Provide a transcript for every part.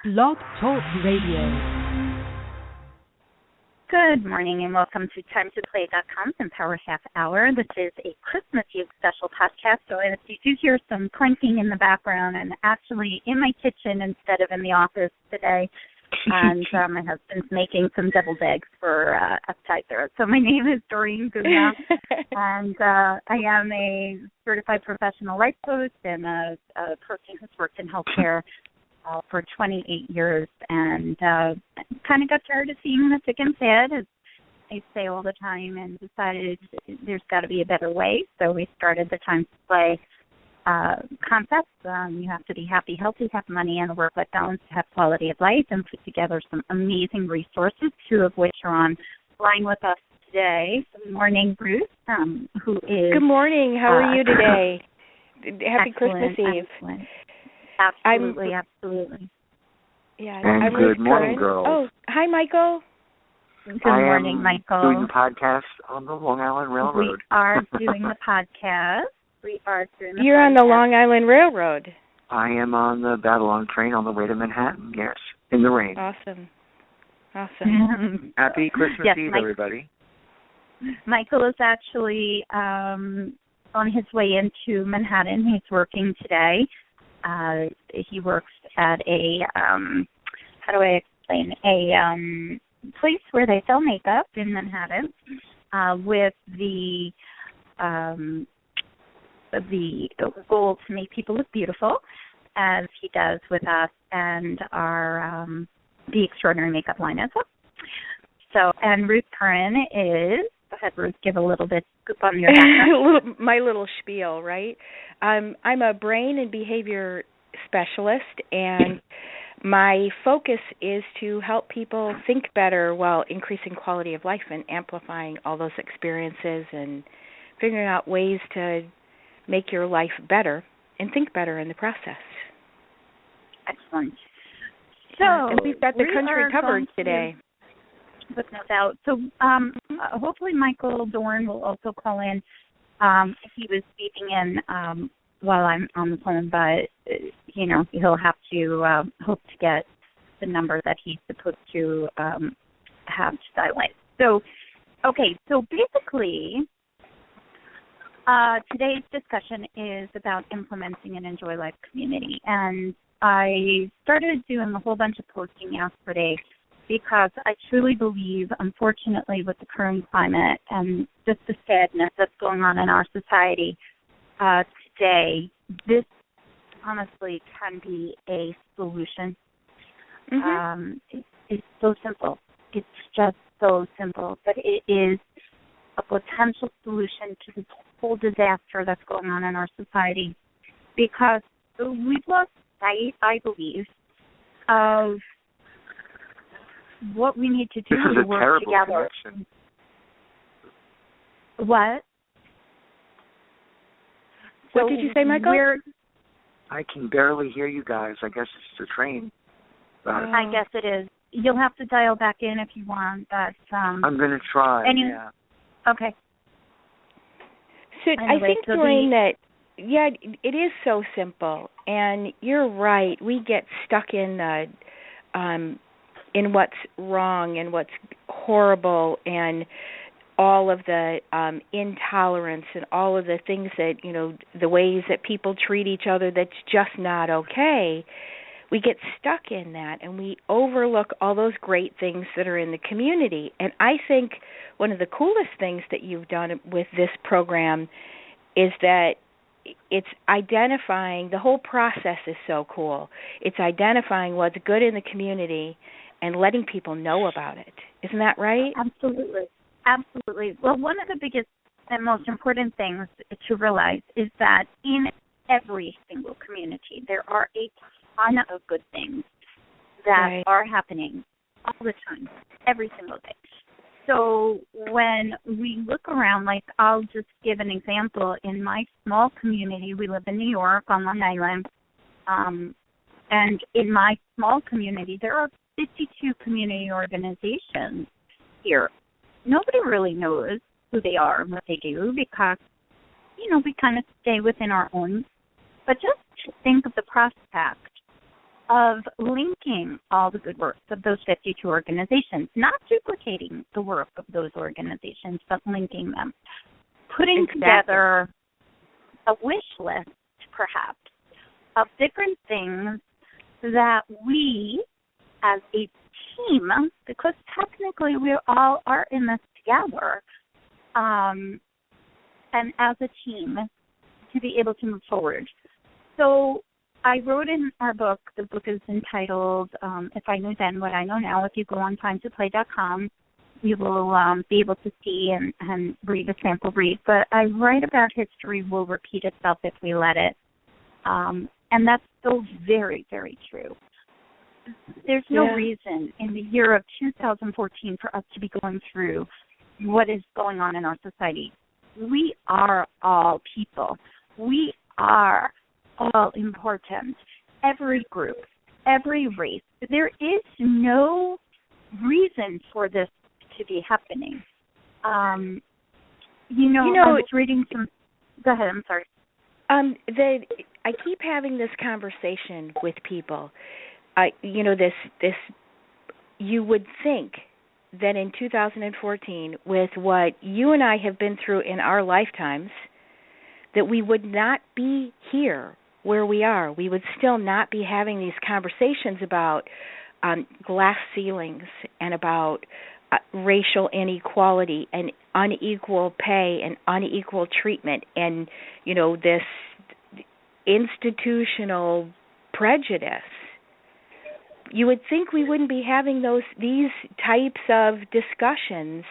Blog Talk Radio. Good morning and welcome to TimeToPlay.com's Empower Half Hour. This is a Christmas Eve special podcast, so if you do hear some clanking in the background, I'm actually in my kitchen instead of in the office today, and my husband's making some deviled eggs for appetizer. So my name is Doreen Guna, and I am a certified professional life coach and a person who's worked in healthcare for 28 years, and kind of got tired of seeing the chicken head, as I say all the time, and decided there's got to be a better way. So we started the Time to Play concept. You have to be happy, healthy, have money, and a work-life balance to have quality of life, and put together some amazing resources, two of which are on line with us today. Good morning, Bruce, who is... Good morning. How are you today? Happy Christmas Eve. Excellent. Absolutely. Yeah, and I'm good Ruth morning, Curran. girls. Oh, hi, Michael. Good morning, Michael. Doing the podcast on the Long Island Railroad. We are doing the podcast. You're on the Long Island Railroad. I am on the Babylon train on the way to Manhattan, yes, in the rain. Awesome. Happy Christmas Eve, everybody. Michael is actually on his way into Manhattan. He's working today. He works at a, how do I explain, a place where they sell makeup in Manhattan with the goal to make people look beautiful, as he does with us and our the Extraordinary Makeup line as well. So, and Ruth Curran is, go ahead, Ruth, give a little bit scoop on your background. My little spiel, right? I'm a brain and behavior specialist, and my focus is to help people think better while increasing quality of life and amplifying all those experiences and figuring out ways to make your life better and think better in the process. Excellent. So and we've got the country covered today. With no doubt. So hopefully Michael Dorn will also call in. He was speaking in while I'm on the phone, but, he'll have to hope to get the number that he's supposed to have to dial in. So, okay, so basically today's discussion is about implementing an Enjoy Life community. And I started doing a whole bunch of posting yesterday because I truly believe, unfortunately, with the current climate and just the sadness that's going on in our society today, this honestly can be a solution. Mm-hmm. It's so simple. It's just so simple. But it is a potential solution to this whole disaster that's going on in our society, because we've lost sight, I believe, of what we need to do to work together. Connection. What? What did you say, Michael? I can barely hear you guys. I guess it's the train. I guess it is. You'll have to dial back in if you want. But I'm going to try. Yeah. Okay. So anyway, I think, Doreen, that, it is so simple. And you're right. We get stuck in what's wrong and what's horrible and all of the intolerance and all of the things that, the ways that people treat each other that's just not okay. We get stuck in that and we overlook all those great things that are in the community. And I think one of the coolest things that you've done with this program is that it's identifying, the whole process is so cool. It's identifying what's good in the community and letting people know about it. Isn't that right? Absolutely. Well, one of the biggest and most important things to realize is that in every single community, there are a ton of good things that are happening all the time, every single day. So when we look around, like I'll just give an example. In my small community, we live in New York on Long Island, and in my small community, there are 52 community organizations here. Nobody really knows who they are and what they do because, we kind of stay within our own. But just think of the prospect of linking all the good works of those 52 organizations, not duplicating the work of those organizations, but linking them, putting together a wish list, perhaps, of different things that we, as a team, because technically we all are in this together, and as a team, to be able to move forward. So I wrote in our book, the book is entitled If I Knew Then What I Know Now. If you go on timetoplay.com, you will be able to see and read a sample read. But I write about history will repeat itself if we let it. And that's so very, very true. There's no reason in the year of 2014 for us to be going through what is going on in our society. We are all people. We are all important. Every group, every race. There is no reason for this to be happening. I was reading some. Go ahead. I'm sorry. I keep having this conversation with people. This. You would think that in 2014, with what you and I have been through in our lifetimes, that we would not be here where we are. We would still not be having these conversations about glass ceilings and about racial inequality and unequal pay and unequal treatment and, this institutional prejudice. You would think we wouldn't be having these types of discussions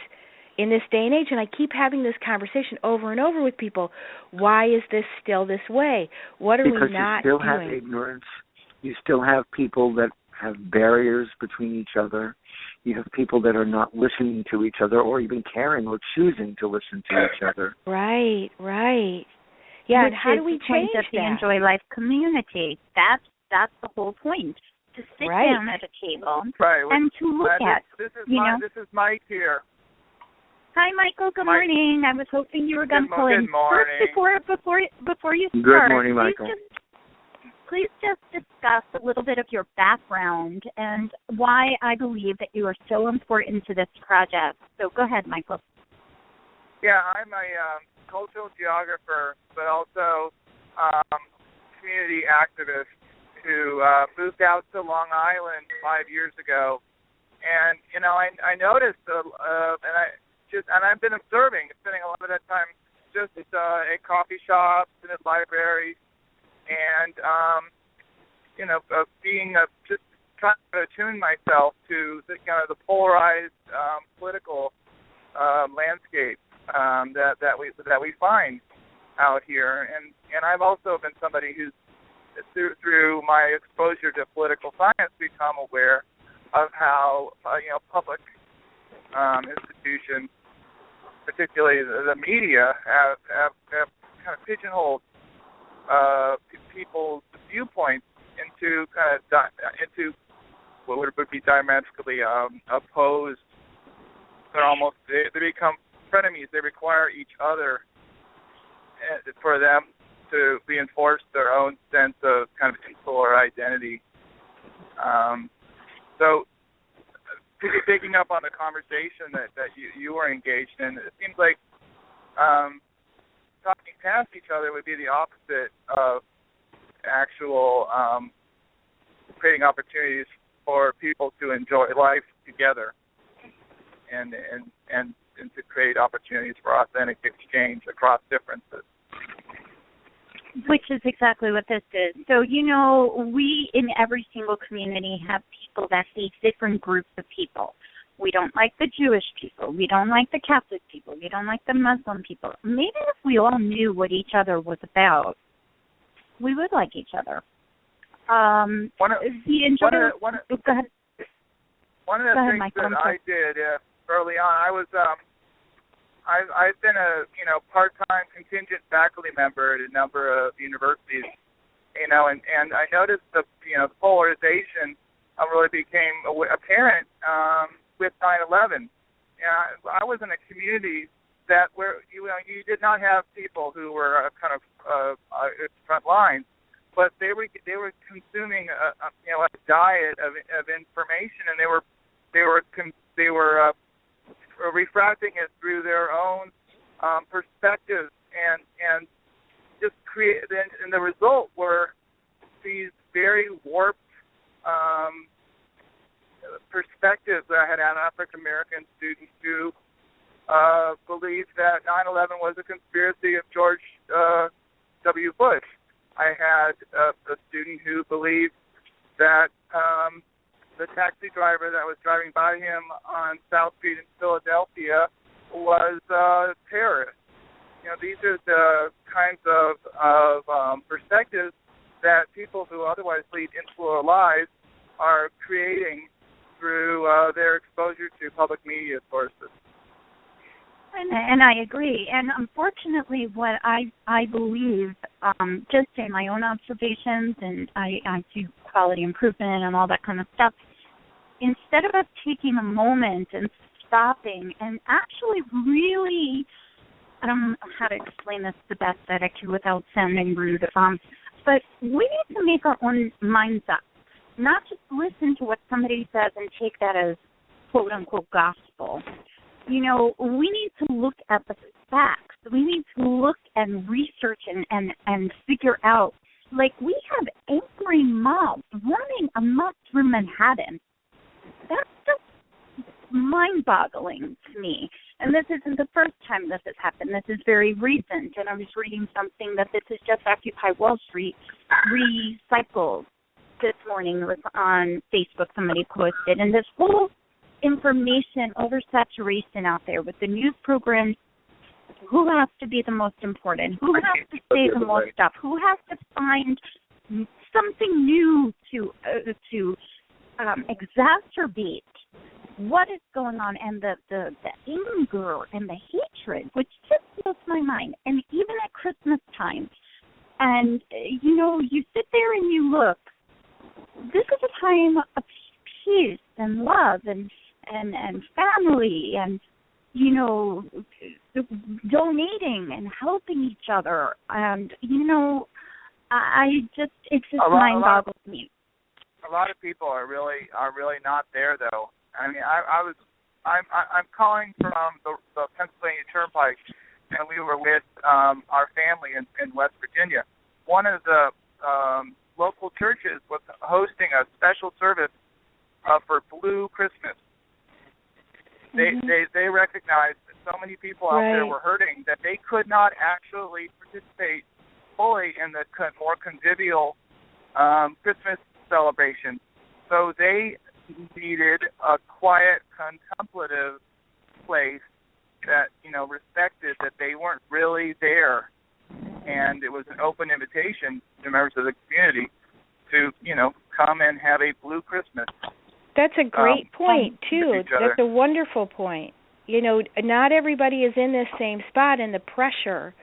in this day and age, and I keep having this conversation over and over with people. Why is this still this way? What are we not doing? Because you still have ignorance. You still have people that have barriers between each other. You have people that are not listening to each other or even caring or choosing to listen to each other. Right. Yeah, and how do we change that? The Enjoy Life community. That's the whole point. To sit down at a table and to look at, This is Mike here. Hi, Michael. Good morning. I was hoping you were going to call in. Good morning. First, before you start, good morning, Michael. Please just discuss a little bit of your background and why I believe that you are so important to this project. So go ahead, Michael. Yeah, I'm a cultural geographer, but also community activist who moved out to Long Island 5 years ago, and I noticed, and I've been observing, spending a lot of that time just at coffee shops and at libraries, and just trying to attune myself to the polarized political landscape that we find out here, and I've also been somebody who's through my exposure to political science become aware of how public institutions, particularly the media, have kind of pigeonholed people's viewpoints into into what would be diametrically opposed. They become frenemies. They require each other for them to reinforce their own sense of kind of insular identity. So, picking up on the conversation that you were engaged in, it seems like talking past each other would be the opposite of actual creating opportunities for people to enjoy life together and to create opportunities for authentic exchange across differences. Which is exactly what this is. So, we in every single community have people that hate different groups of people. We don't like the Jewish people. We don't like the Catholic people. We don't like the Muslim people. Maybe if we all knew what each other was about, we would like each other. One of the things that I did early on, I was I've been a part-time contingent faculty member at a number of universities, and I noticed the polarization really became apparent with 9/11. I was in a community where you did not have people who were kind of front lines, but they were consuming a of information, and they were refracting it through their own perspectives, and just and the result were these very warped perspectives that I had African American students who believed that 9/11 was a conspiracy of George W. Bush. I had a student who believed that the taxi driver that was driving by him on South Street in Philadelphia was a terrorist. You know, these are the kinds of perspectives that people who otherwise lead insular lives are creating through their exposure to public media sources. And I agree. And unfortunately, what I believe, just in my own observations, and I do quality improvement and all that kind of stuff, instead of us taking a moment and stopping and actually really, I don't know how to explain this the best that I can without sounding rude, but we need to make our own minds up, not just listen to what somebody says and take that as quote-unquote gospel. You know, we need to look at the facts. We need to look and research and figure out, like, we have angry mobs running amok through Manhattan. That's just mind-boggling to me. And this isn't the first time this has happened. This is very recent. And I was reading something that this is just Occupy Wall Street recycled this morning. It was on Facebook. Somebody posted. And this whole information oversaturation out there with the news programs, who has to be the most important, who has to say the most stuff, who has to find something new to exacerbate what is going on, and the anger and the hatred, which just blows my mind. And even at Christmas time, and you know, you sit there and you look, this is a time of peace and love and family, and you know, donating and helping each other, and you know, it's just mind-boggles me. A lot of people are really not there, though. I mean, I'm calling from the Pennsylvania Turnpike, and we were with our family in West Virginia. One of the local churches was hosting a special service for Blue Christmas. They recognized that so many people out there were hurting that they could not actually participate fully in the more convivial Christmas celebration. So they needed a quiet, contemplative place that, you know, respected that they weren't really there. And it was an open invitation to members of the community to, you know, come and have a Blue Christmas. That's a great point, too. That's a wonderful point. You know, not everybody is in this same spot, and the pressure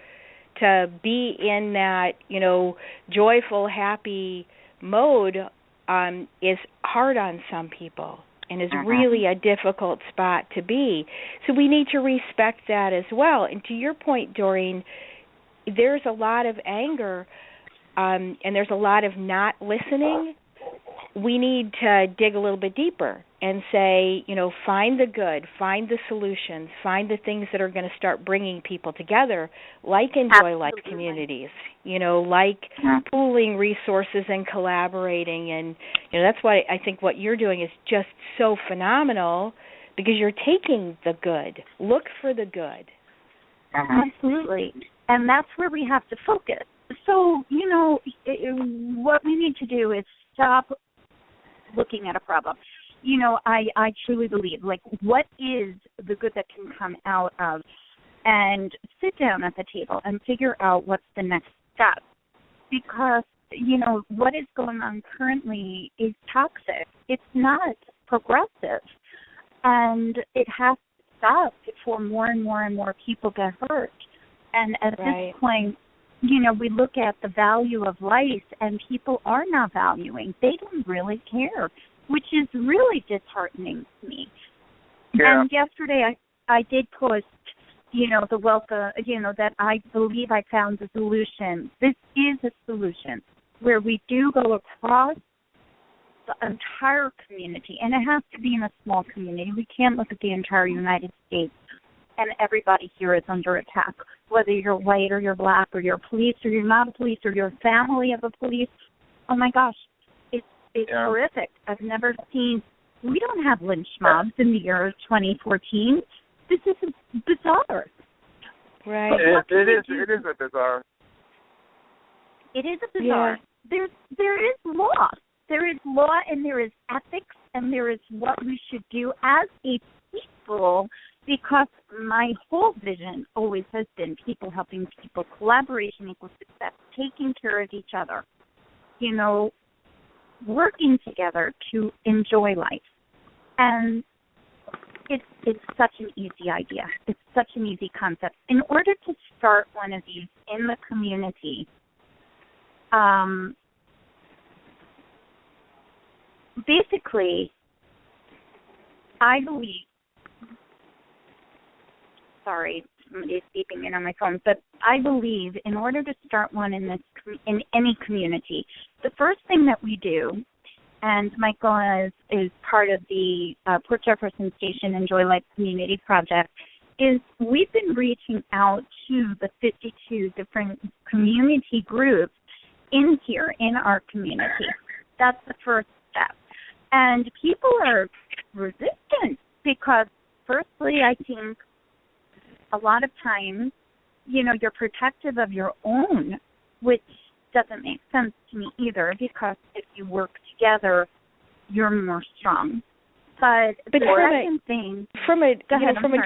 to be in that, you know, joyful, happy mode is hard on some people and is really a difficult spot to be. So we need to respect that as well. And to your point, Doreen, there's a lot of anger and there's a lot of not listening. We need to dig a little bit deeper and say, you know, find the good, find the solutions, find the things that are going to start bringing people together, like Enjoy Life communities, you know, like pooling resources and collaborating. And, you know, that's why I think what you're doing is just so phenomenal, because you're taking the good. Look for the good. Absolutely. And that's where we have to focus. So, you know, what we need to do is stop looking at a problem. You know, I truly believe, like, what is the good that can come out of, and sit down at the table and figure out what's the next step. Because, you know, what is going on currently is toxic. It's not progressive. And it has to stop before more and more and more people get hurt. And at this point, you know, we look at the value of life, and people are not valuing. They don't really care, which is really disheartening to me. Yeah. And yesterday I did post, you know, the welcome, you know, that I believe I found the solution. This is a solution where we do go across the entire community, and it has to be in a small community. We can't look at the entire United States, and everybody here is under attack, whether you're white or you're black or you're police or you're not a police or you're a family of a police. Oh, my gosh, it's horrific. I've never seen, we don't have lynch mobs in the year of 2014. This is bizarre. Right. It is a bizarre. It is a bizarre. Yeah. There is law. There is law and there is ethics and there is what we should do as a people, because my whole vision always has been people helping people, collaboration equals success, taking care of each other, you know, working together to enjoy life. And it's such an easy idea. It's such an easy concept. In order to start one of these in the community, basically, I believe, sorry, somebody's beeping in on my phone, but I believe in order to start one in any community, the first thing that we do, and Michael is part of the Port Jefferson Station Enjoy Life Community Project, is we've been reaching out to the 52 different community groups in here in our community. That's the first step. And people are resistant because, firstly, I think a lot of times, you know, you're protective of your own, which doesn't make sense to me either, because if you work together, you're more strong. But the second thing, from a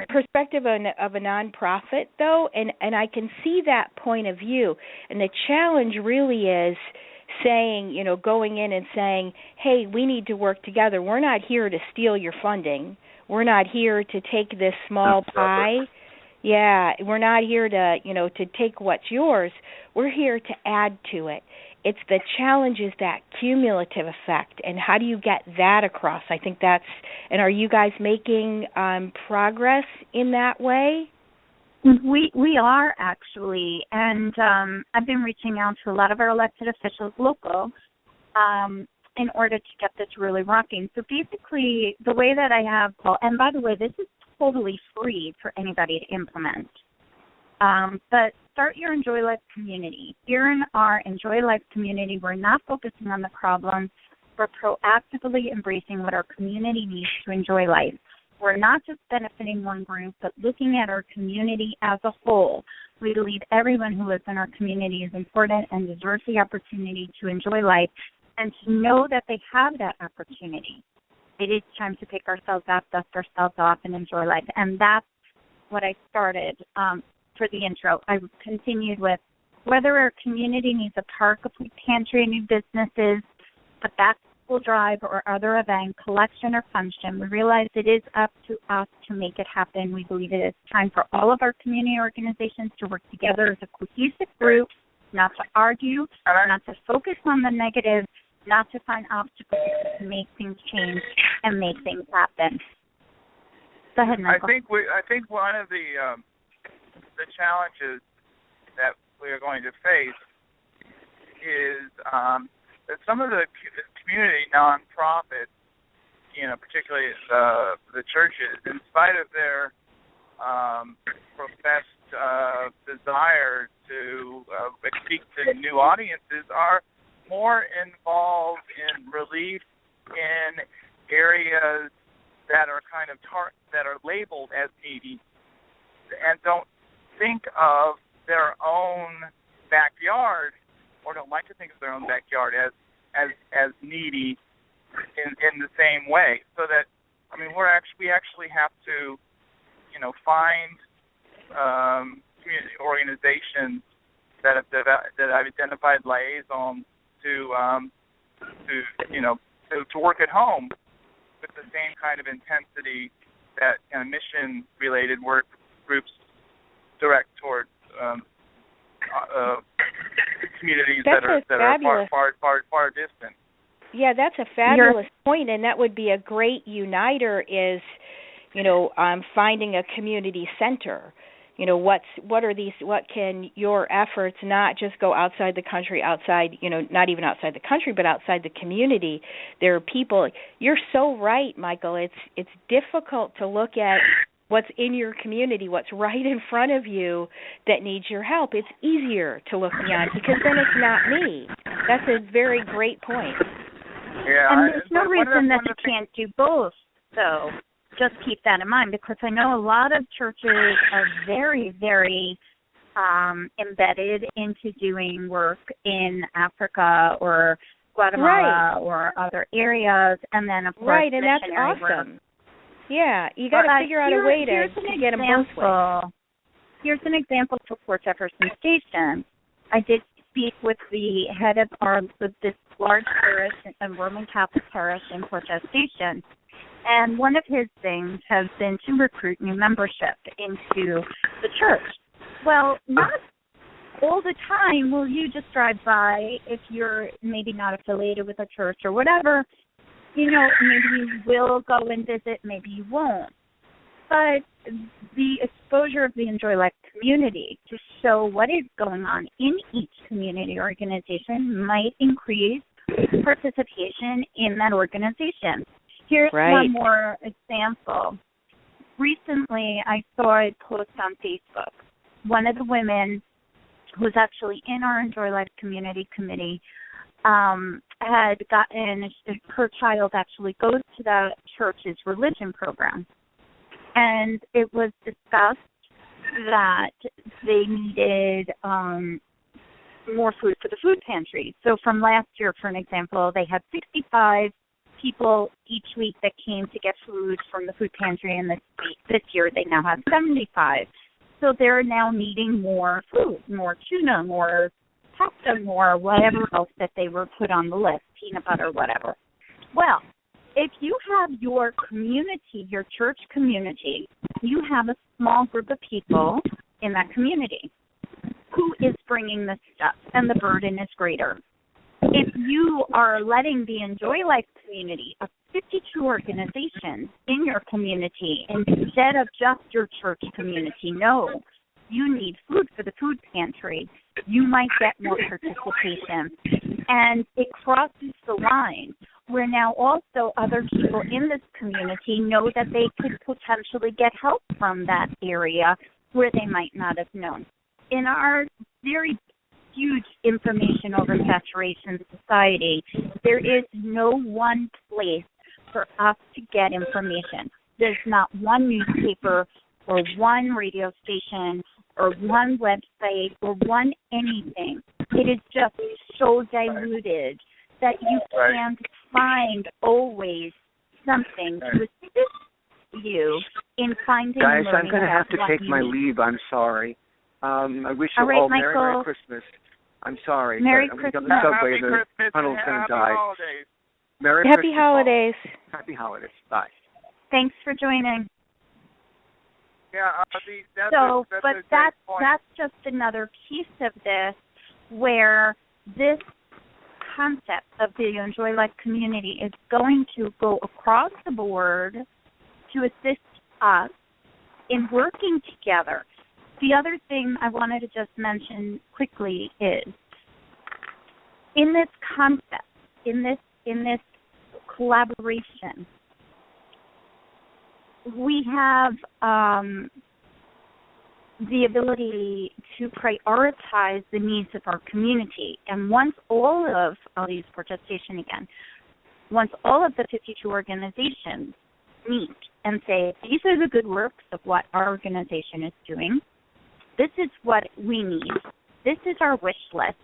perspective of a nonprofit, though, and I can see that point of view, and the challenge really is saying, you know, going in and saying, hey, we need to work together. We're not here to steal your funding. We're not here to take this small pie. Yeah, we're not here to, you know, to take what's yours. We're here to add to it. It's the challenge is that cumulative effect, and how do you get that across? I think that's, and are you guys making progress in that way? We are actually, and I've been reaching out to a lot of our elected officials local in order to get this really rocking. So basically, the way that I have, and by the way, this is totally free for anybody to implement. But start your Enjoy Life community. Here in our Enjoy Life community, we're not focusing on the problems. We're proactively embracing what our community needs to enjoy life. We're not just benefiting one group, but looking at our community as a whole. We believe everyone who lives in our community is important and deserves the opportunity to enjoy life and to know that they have that opportunity. It is time to pick ourselves up, dust ourselves off, and enjoy life. And that's what I started for the intro. I continued with whether our community needs a park, a food pantry, new businesses, a back-to-school drive, or other event, collection, or function. We realize it is up to us to make it happen. We believe it is time for all of our community organizations to work together as a cohesive group, not to argue, not to focus on the negative, not to find obstacles, to make things change and make things happen. Go ahead, Michael. I think one of the challenges that we are going to face is that some of the community nonprofits, you know, particularly the churches, in spite of their professed desire to speak to new audiences, are more involved in relief in areas that are kind of that are labeled as needy, and don't think of their own backyard, or don't like to think of their own backyard as needy in the same way. So that, I mean, we actually have to, you know, find community organizations that have identified liaisons to work at home with the same kind of intensity that mission-related work groups direct towards communities that are far distant. Yeah, that's a fabulous point, and that would be a great uniter. Is, you know, finding a community center. what can your efforts not just go outside the country, not even outside the country, but outside the community. There are people. You're so right, Michael. It's difficult to look at what's in your community, what's right in front of you that needs your help. It's easier to look beyond because then it's not me. That's a very great point. Yeah, and there's no reason that you can't do both, though. Just keep that in mind, because I know a lot of churches are very, very embedded into doing work in Africa or Guatemala or other areas, and then, of course, right, and that's awesome. Work. Yeah, you got to figure out a way to get them both ways. Here's an example for Port Jefferson Station. I did speak with the head of this large parish, a Roman Catholic parish in Port Jefferson Station, and one of his things has been to recruit new membership into the church. Well, not all the time will you just drive by if you're maybe not affiliated with a church or whatever. Maybe you will go and visit, maybe you won't. But the exposure of the Enjoy Life community to show what is going on in each community organization might increase participation in that organization. Here's one more example. Recently, I saw a post on Facebook. One of the women who's actually in our Enjoy Life community committee had gotten, her child actually goes to the church's religion program. And it was discussed that they needed more food for the food pantry. So from last year, for an example, they had 65 people each week that came to get food from the food pantry, and this year they now have 75. So they're now needing more food, more tuna, more pasta, more whatever else that they were put on the list, peanut butter, whatever. Well, if you have your community, your church community, you have a small group of people in that community who is bringing the stuff, and the burden is greater. If you are letting the Enjoy Life community of 52 organizations in your community instead of just your church community know you need food for the food pantry, you might get more participation. And it crosses the line where now also other people in this community know that they could potentially get help from that area where they might not have known. In our very huge information oversaturation society, there is no one place for us to get information. There's not one newspaper or one radio station or one website or one anything. It is just so diluted that you can't find always something to assist you in finding. Guys, I'm going to have to take my leave. I'm sorry. I wish you all Merry Christmas. I'm sorry. Merry I'm Christmas. on the subway. The tunnel's going to die. Happy holidays. Happy holidays. Bye. Thanks for joining. Yeah, that's just another piece of this where this concept of the Enjoy Life community is going to go across the board to assist us in working together. The other thing I wanted to just mention quickly is in this concept, in this collaboration, we have the ability to prioritize the needs of our community. And once I'll use Port Station again, once all of the 52 organizations meet and say, these are the good works of what our organization is doing, this is what we need, this is our wish list,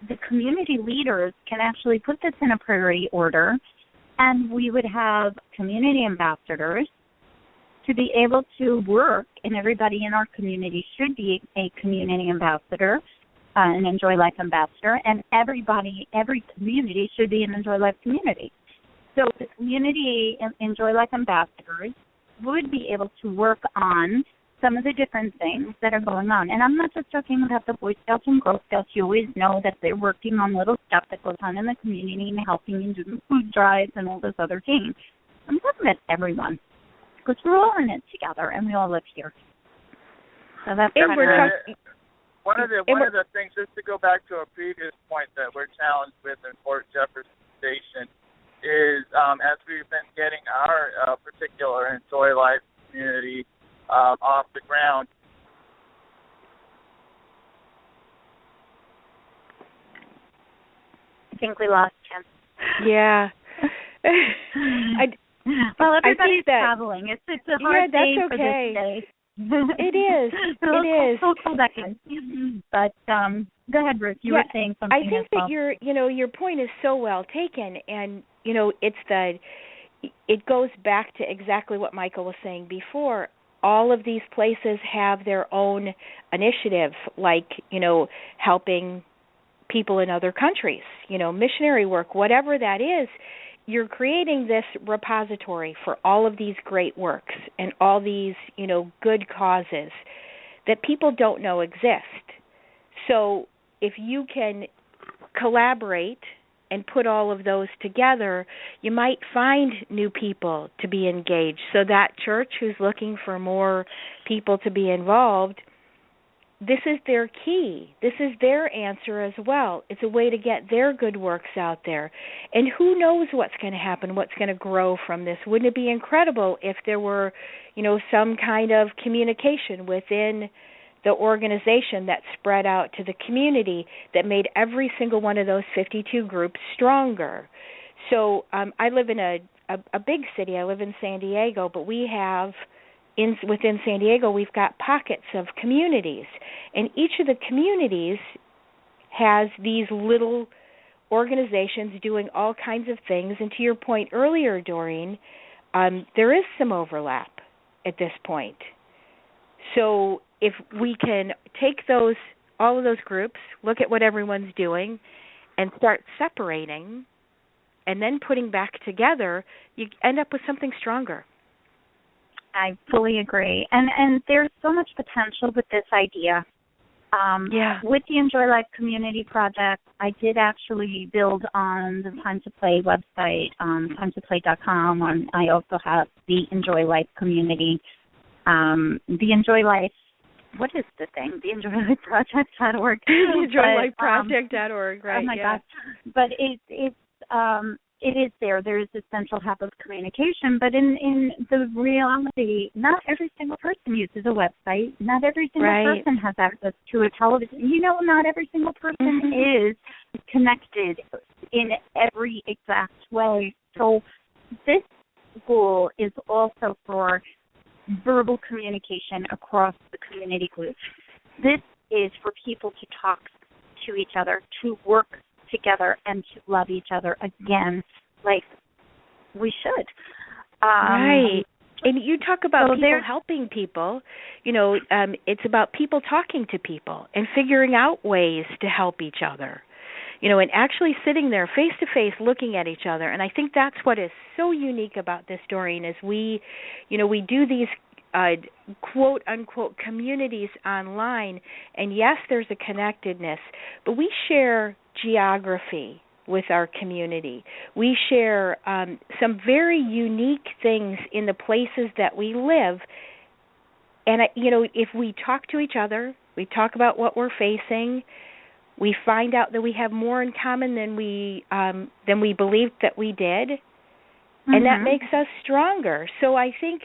the community leaders can actually put this in a priority order, and we would have community ambassadors to be able to work, and everybody in our community should be a community ambassador, an Enjoy Life ambassador, and every community should be an Enjoy Life community. So the community Enjoy Life ambassadors would be able to work on some of the different things that are going on. And I'm not just talking about the Boy Scouts and Girl Scouts. You always know that they're working on little stuff that goes on in the community and helping and doing food drives and all those other things. I'm talking about everyone, because we're all in it together and we all live here. So that's and one of the things, just to go back to a previous point that we're challenged with in Fort Jefferson Station, is as we've been getting our particular Enjoy Life community off the ground. I think we lost him. Yeah. Well, everybody's traveling. It's a hard day for this day. It is. We'll call back in. But go ahead, Ruth. You were saying something. I think that your point is so well taken, and it goes back to exactly what Michael was saying before. All of these places have their own initiatives, like helping people in other countries, missionary work, whatever that is. You're creating this repository for all of these great works and all these, good causes that people don't know exist. So if you can collaborate and put all of those together, you might find new people to be engaged. So that church who's looking for more people to be involved, this is their key. This is their answer as well. It's a way to get their good works out there. And who knows what's going to happen, what's going to grow from this. Wouldn't it be incredible if there were, some kind of communication within the organization that spread out to the community that made every single one of those 52 groups stronger. So I live in a big city. I live in San Diego, but we have within San Diego, we've got pockets of communities, and each of the communities has these little organizations doing all kinds of things. And to your point earlier, Doreen, there is some overlap at this point. So if we can take all of those groups, look at what everyone's doing, and start separating, and then putting back together, you end up with something stronger. I fully agree. And there's so much potential with this idea. With the Enjoy Life Community Project, I did actually build on the Time to Play website, timetoplay.com, and I also have the Enjoy Life Community. The Enjoy Life, what is the thing? The EnjoyLifeProject.org. EnjoyLifeProject.org, right. Oh, my gosh. But it is there. There is a central hub of communication, but in the reality, not every single person uses a website. Not every single person has access to a television. Not every single person is connected in every exact way. So this goal is also for verbal communication across the community groups. This is for people to talk to each other, to work together, and to love each other again, like we should. Right. And you talk about people helping people. It's about people talking to people and figuring out ways to help each other. And actually sitting there face to face looking at each other. And I think that's what is so unique about this, Doreen, is we do these quote unquote communities online, and yes, there's a connectedness, but we share geography with our community. We share some very unique things in the places that we live. And if we talk to each other, we talk about what we're facing, we find out that we have more in common than we believed that we did, and that makes us stronger. So I think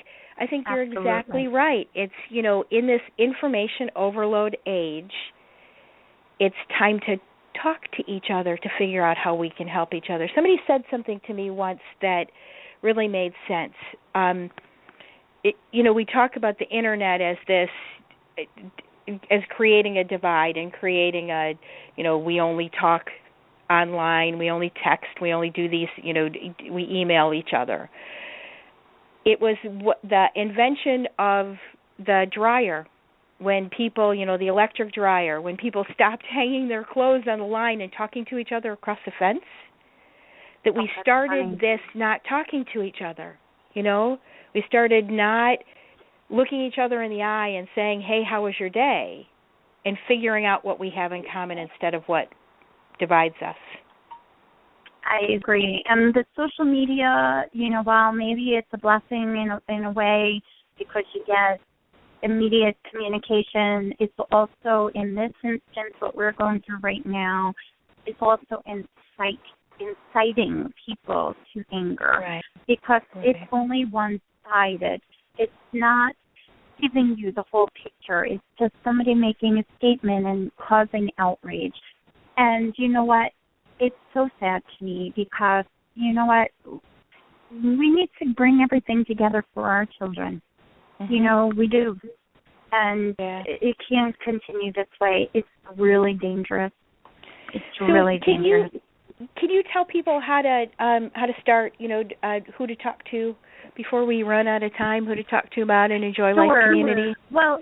you're exactly right. It's in this information overload age, it's time to talk to each other to figure out how we can help each other. Somebody said something to me once that really made sense. We talk about the internet as this, as creating a divide and creating we only talk online, we only text, we only do these, we email each other. It was the invention of the dryer. When people, the electric dryer, when people stopped hanging their clothes on the line and talking to each other across the fence, that we started this not talking to each other, We started not looking each other in the eye and saying, hey, how was your day? And figuring out what we have in common instead of what divides us. I agree. And the social media, while maybe it's a blessing in a way because you get immediate communication. It's also, in this instance, what we're going through right now, it's also inciting people to anger. Right. Because it's only one-sided. It's not giving you the whole picture. It's just somebody making a statement and causing outrage. And you know what? It's so sad to me because, you know what? We need to bring everything together for our children. You know, we do. And it can't continue this way. It's really dangerous. It's really dangerous. Can you tell people how to start, you know, who to talk to before we run out of time, who to talk to about an Enjoy Life community? Well,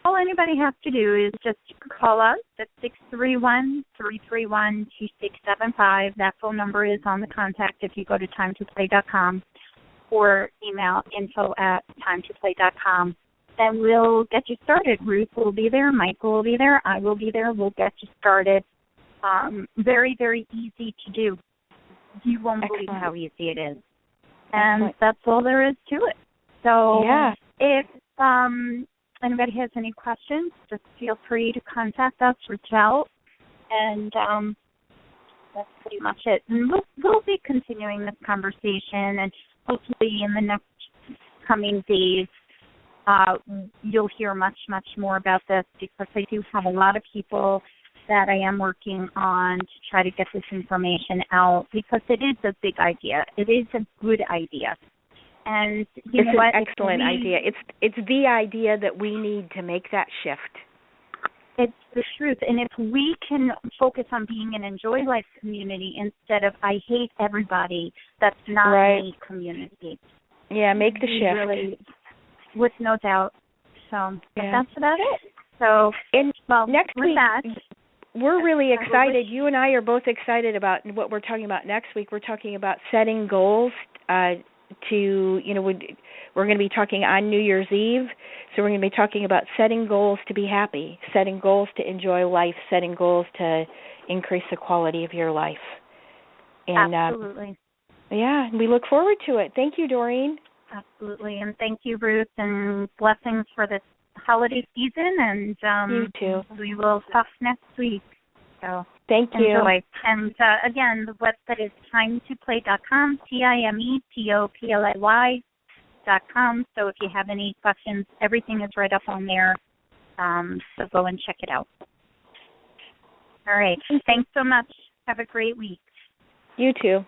all anybody has to do is just call us at 631-331-2675. That phone number is on the contact if you go to timetoplay.com, or email info@timetoplay.com. And we'll get you started. Ruth will be there, Michael will be there, I will be there. We'll get you started. Very, very easy to do. You won't believe how easy it is. And that's all there is to it. So if anybody has any questions, just feel free to contact us, reach out, and that's pretty much it. And we'll be continuing this conversation, and hopefully in the next coming days you'll hear much, much more about this, because I do have a lot of people that I am working on to try to get this information out, because it is a big idea. It is a good idea. And you know what? It's an excellent idea. It's the idea that we need to make that shift. It's the truth. And if we can focus on being an Enjoy Life community instead of I hate everybody that's not a community. Yeah, make the shift. Really, with no doubt. So that's about it. So next week, we're really excited. You and I are both excited about what we're talking about next week. We're talking about setting goals we're going to be talking on New Year's Eve. So we're going to be talking about setting goals to be happy, setting goals to enjoy life, setting goals to increase the quality of your life. And, absolutely. We look forward to it. Thank you, Doreen. Absolutely. And thank you, Ruth, and blessings for this holiday season. And you too. We will talk next week. So thank you. Enjoy. And again, the website is timetoplay.com, TIMETOPLAY.com. So if you have any questions, everything is right up on there. So go and check it out. All right. Thanks so much. Have a great week. You too.